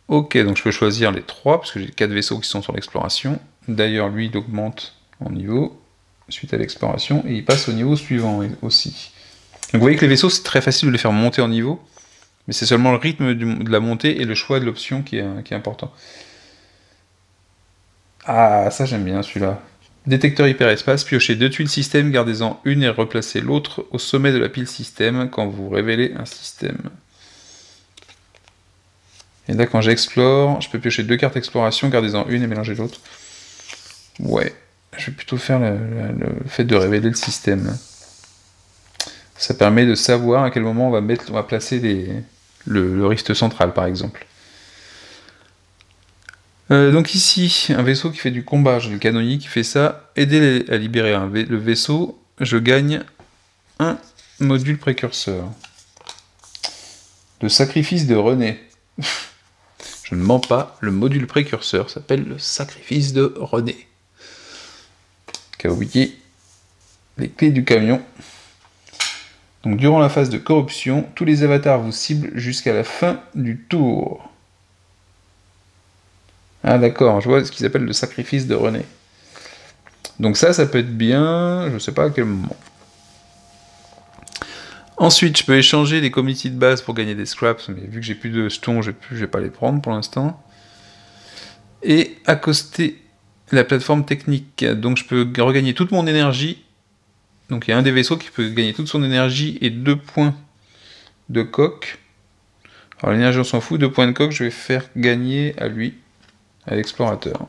[SPEAKER 1] Ok, donc je peux choisir les 3, parce que j'ai 4 vaisseaux qui sont sur l'exploration. D'ailleurs, lui, il augmente en niveau suite à l'exploration, et il passe au niveau suivant aussi. Donc vous voyez que les vaisseaux, c'est très facile de les faire monter en niveau, mais c'est seulement le rythme de la montée et le choix de l'option qui est important. Ah, ça j'aime bien celui-là. Détecteur hyperespace, piochez 2 tuiles système, gardez-en une et replacez l'autre au sommet de la pile système quand vous révélez un système. Et là, quand j'explore, je peux piocher 2 cartes exploration, gardez-en une et mélanger l'autre. Ouais, je vais plutôt faire le fait de révéler le système. Ça permet de savoir à quel moment on va placer le rift central, par exemple. Donc ici, un vaisseau qui fait du combat, j'ai le canonnier qui fait ça. Aider à libérer le vaisseau, je gagne un module précurseur. Le sacrifice de René. Je ne mens pas, le module précurseur s'appelle le sacrifice de René. Qui a oublié les clés du camion. Donc durant la phase de corruption, tous les avatars vous ciblent jusqu'à la fin du tour. Ah d'accord, je vois ce qu'ils appellent le sacrifice de René. Donc ça peut être bien, je sais pas à quel moment. Ensuite, je peux échanger des communities de base pour gagner des scraps, mais vu que j'ai plus de jetons, je vais pas les prendre pour l'instant. Et accoster la plateforme technique. Donc je peux regagner toute mon énergie. Donc il y a un des vaisseaux qui peut gagner toute son énergie et 2 points de coque. Alors l'énergie on s'en fout, 2 points de coque je vais faire gagner à lui, à l'explorateur.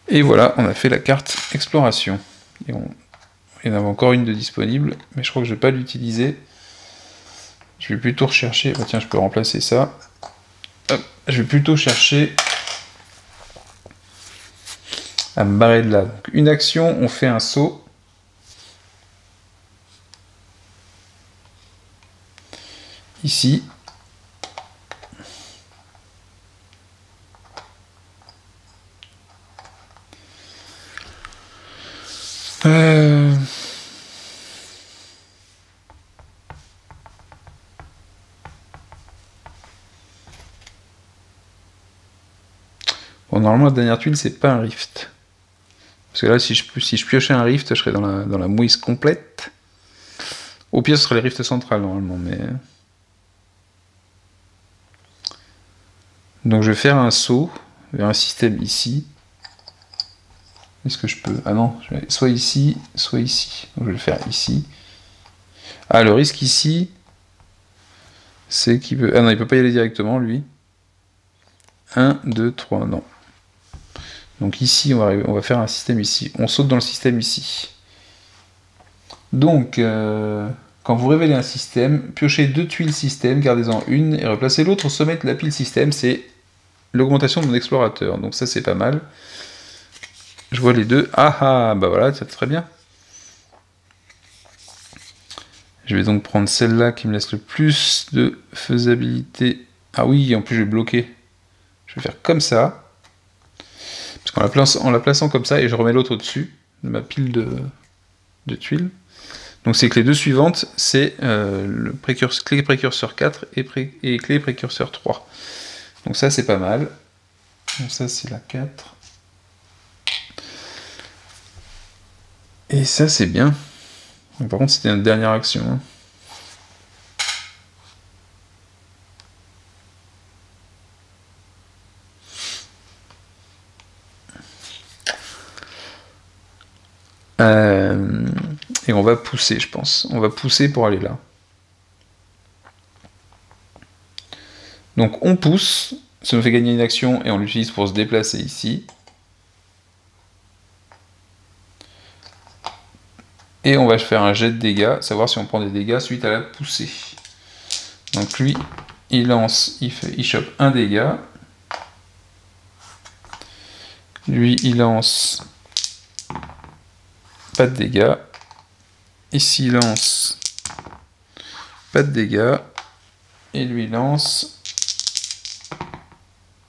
[SPEAKER 1] Et voilà, on a fait la carte exploration. Et il y en avait encore une de disponible, mais je crois que je vais pas l'utiliser. Je vais plutôt rechercher... Bah tiens, je peux remplacer ça. Hop, je vais plutôt chercher à me barrer de là. Donc, une action, on fait un saut. Ici. Bon, normalement, la dernière tuile, c'est pas un rift. Parce que là, si je piochais un rift, je serais dans la mouise complète. Au pire, ce serait les rifts centrales, normalement, mais... Donc, je vais faire un saut vers un système ici. Est-ce que je peux... Ah non, soit ici, soit ici. Donc, je vais le faire ici. Ah, le risque ici, c'est qu'il peut... Ah non, il peut pas y aller directement, lui. 1, 2, 3, non. Donc ici, on va faire un système ici. On saute dans le système ici. Donc, quand vous révélez un système, piochez 2 tuiles système, gardez-en une, et replacez l'autre au sommet de la pile système. C'est l'augmentation de mon explorateur. Donc ça, c'est pas mal. Je vois les deux. Ah ah, bah voilà, c'est très bien. Je vais donc prendre celle-là qui me laisse le plus de faisabilité. Ah oui, en plus je vais bloquer. Je vais faire comme ça. Parce qu'en la plaçant comme ça, et je remets l'autre au-dessus de ma pile de tuiles. Donc c'est que les deux suivantes, c'est clé précurseur 4 et clé précurseur 3. Donc ça c'est pas mal. Donc ça c'est la 4. Et ça c'est bien. Donc, par contre c'était une dernière action. Hein. Et on va pousser, je pense. On va pousser pour aller là. Donc on pousse, ça nous fait gagner une action et on l'utilise pour se déplacer ici. Et on va faire un jet de dégâts, savoir si on prend des dégâts suite à la poussée. Donc lui, il lance, il chope un dégât. Lui, il lance pas de dégâts. Ici, il lance pas de dégâts. Et lui, il lance...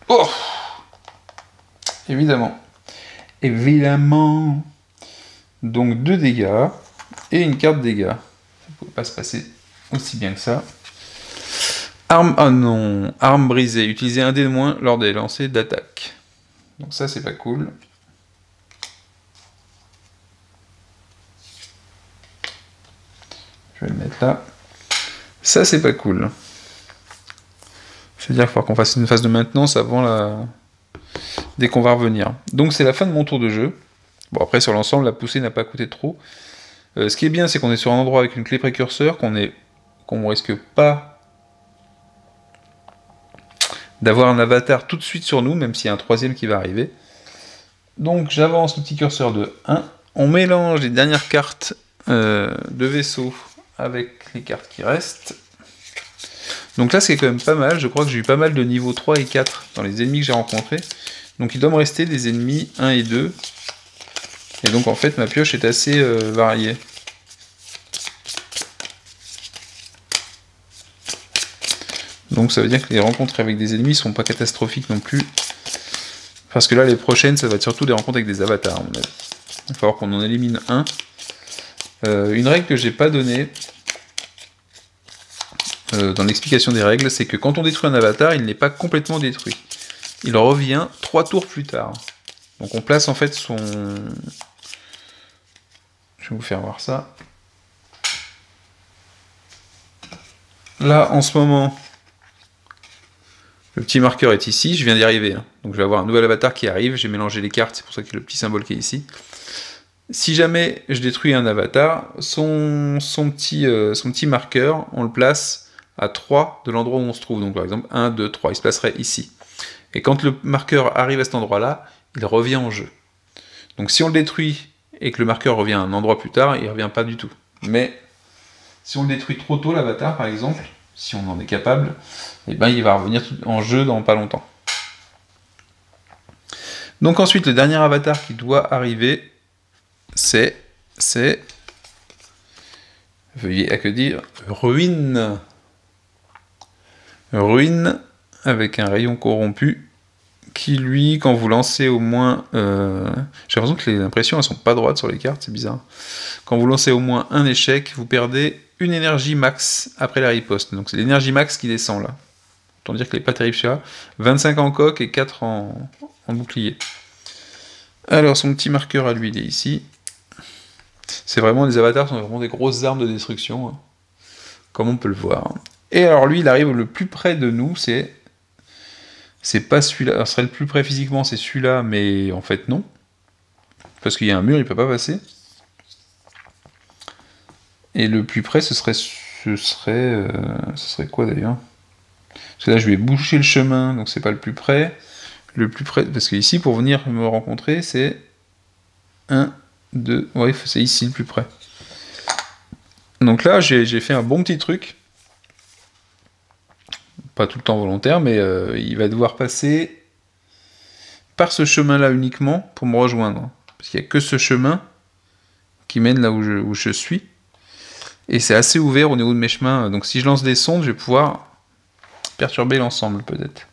[SPEAKER 1] Oh! Évidemment. Évidemment. Donc 2 dégâts. Et une carte dégâts. Ça ne pouvait pas se passer aussi bien que ça. Arme... Ah non. Arme brisée. Utilisez un dé de moins lors des lancers d'attaque. Donc ça, c'est pas cool. Je vais le mettre là. Ça, c'est pas cool. C'est-à-dire qu'il va falloir qu'on fasse une phase de maintenance avant la... dès qu'on va revenir. Donc c'est la fin de mon tour de jeu. Bon, après, sur l'ensemble, la poussée n'a pas coûté trop. Ce qui est bien, c'est qu'on est sur un endroit avec une clé précurseur, qu'on ne risque pas d'avoir un avatar tout de suite sur nous, même s'il y a un troisième qui va arriver. Donc j'avance le petit curseur de 1. On mélange les dernières cartes de vaisseau avec les cartes qui restent. Donc là, c'est quand même pas mal. Je crois que j'ai eu pas mal de niveau 3 et 4 dans les ennemis que j'ai rencontrés. Donc il doit me rester des ennemis 1 et 2. Et donc en fait, ma pioche est assez variée. Donc ça veut dire que les rencontres avec des ennemis ne sont pas catastrophiques non plus. Parce que là, les prochaines, ça va être surtout des rencontres avec des avatars, à mon avis. Il va falloir qu'on en élimine un. Une règle que j'ai pas donnée dans l'explication des règles, c'est que quand on détruit un avatar, il n'est pas complètement détruit. Il revient 3 tours plus tard. Donc on place en fait son... Je vais vous faire voir ça. Là, en ce moment, le petit marqueur est ici, je viens d'y arriver. Hein. Donc je vais avoir un nouvel avatar qui arrive, j'ai mélangé les cartes, c'est pour ça qu'il y a le petit symbole qui est ici. Si jamais je détruis un avatar, son petit marqueur, on le place à 3 de l'endroit où on se trouve. Donc par exemple, 1, 2, 3, il se placerait ici. Et quand le marqueur arrive à cet endroit-là, il revient en jeu. Donc si on le détruit et que le marqueur revient à un endroit plus tard, il ne revient pas du tout. Mais si on le détruit trop tôt, l'avatar par exemple, si on en est capable, eh ben, il va revenir en jeu dans pas longtemps. Donc ensuite, le dernier avatar qui doit arriver, c'est veuillez accueillir Ruine. Ruine avec un rayon corrompu qui lui, quand vous lancez au moins... J'ai l'impression que les impressions elles sont pas droites sur les cartes, c'est bizarre. Quand vous lancez au moins un échec, vous perdez une énergie max après la riposte. Donc c'est l'énergie max qui descend là. Autant dire qu'elle n'est pas terrible chez là. 25 en coque et 4 en bouclier. Alors son petit marqueur à lui, il est ici. C'est vraiment, les avatars sont vraiment des grosses armes de destruction, hein, comme on peut le voir. Et alors lui, il arrive le plus près de nous, c'est pas celui-là. Alors, serait le plus près physiquement, c'est celui-là, mais en fait non. Parce qu'il y a un mur, il peut pas passer. Et le plus près, ce serait quoi d'ailleurs? Parce que là, je vais boucher le chemin, donc c'est pas le plus près. Le plus près, parce que ici, pour venir me rencontrer, c'est 1, 2, ouais, c'est ici le plus près. Donc là, j'ai fait un bon petit truc. Pas tout le temps volontaire, mais il va devoir passer par ce chemin-là uniquement pour me rejoindre. Parce qu'il n'y a que ce chemin qui mène là où je suis. Et c'est assez ouvert au niveau de mes chemins. Donc si je lance des sondes, je vais pouvoir perturber l'ensemble peut-être.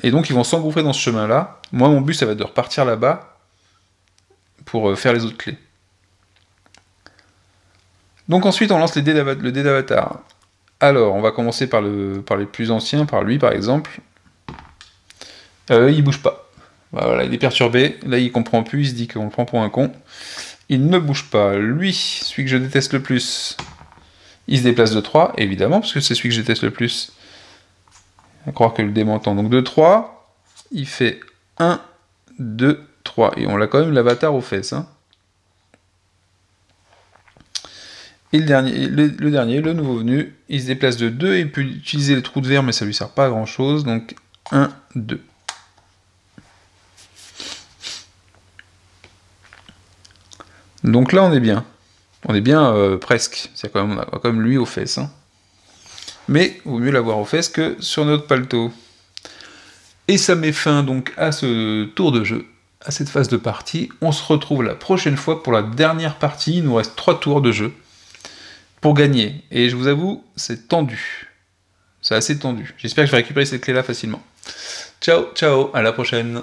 [SPEAKER 1] Et donc ils vont s'engouffrer dans ce chemin-là. Moi, mon but, ça va être de repartir là-bas pour faire les autres clés. Donc ensuite, on lance le dé d'avatar. Alors, on va commencer par les plus anciens, par lui par exemple. Il bouge pas. Voilà, il est perturbé. Là, il comprend plus, il se dit qu'on le prend pour un con. Il ne bouge pas. Lui, celui que je déteste le plus, il se déplace de 3, évidemment, parce que c'est celui que je déteste le plus. À croire que le dé m'entend. Donc de 3, il fait 1, 2, 3. Et on a quand même l'avatar aux fesses. Hein. Et le dernier, le nouveau venu, il se déplace de 2 et il peut utiliser le trou de verre, mais ça lui sert pas à grand chose. Donc 1, 2. Donc là, on est bien. On est bien presque. C'est quand même, on a quand même lui aux fesses. Hein. Mais il vaut mieux l'avoir aux fesses que sur notre paletot. Et ça met fin donc à ce tour de jeu, à cette phase de partie. On se retrouve la prochaine fois pour la dernière partie. Il nous reste 3 tours de jeu pour gagner. Et je vous avoue, c'est tendu. C'est assez tendu. J'espère que je vais récupérer cette clé-là facilement. Ciao, ciao, à la prochaine.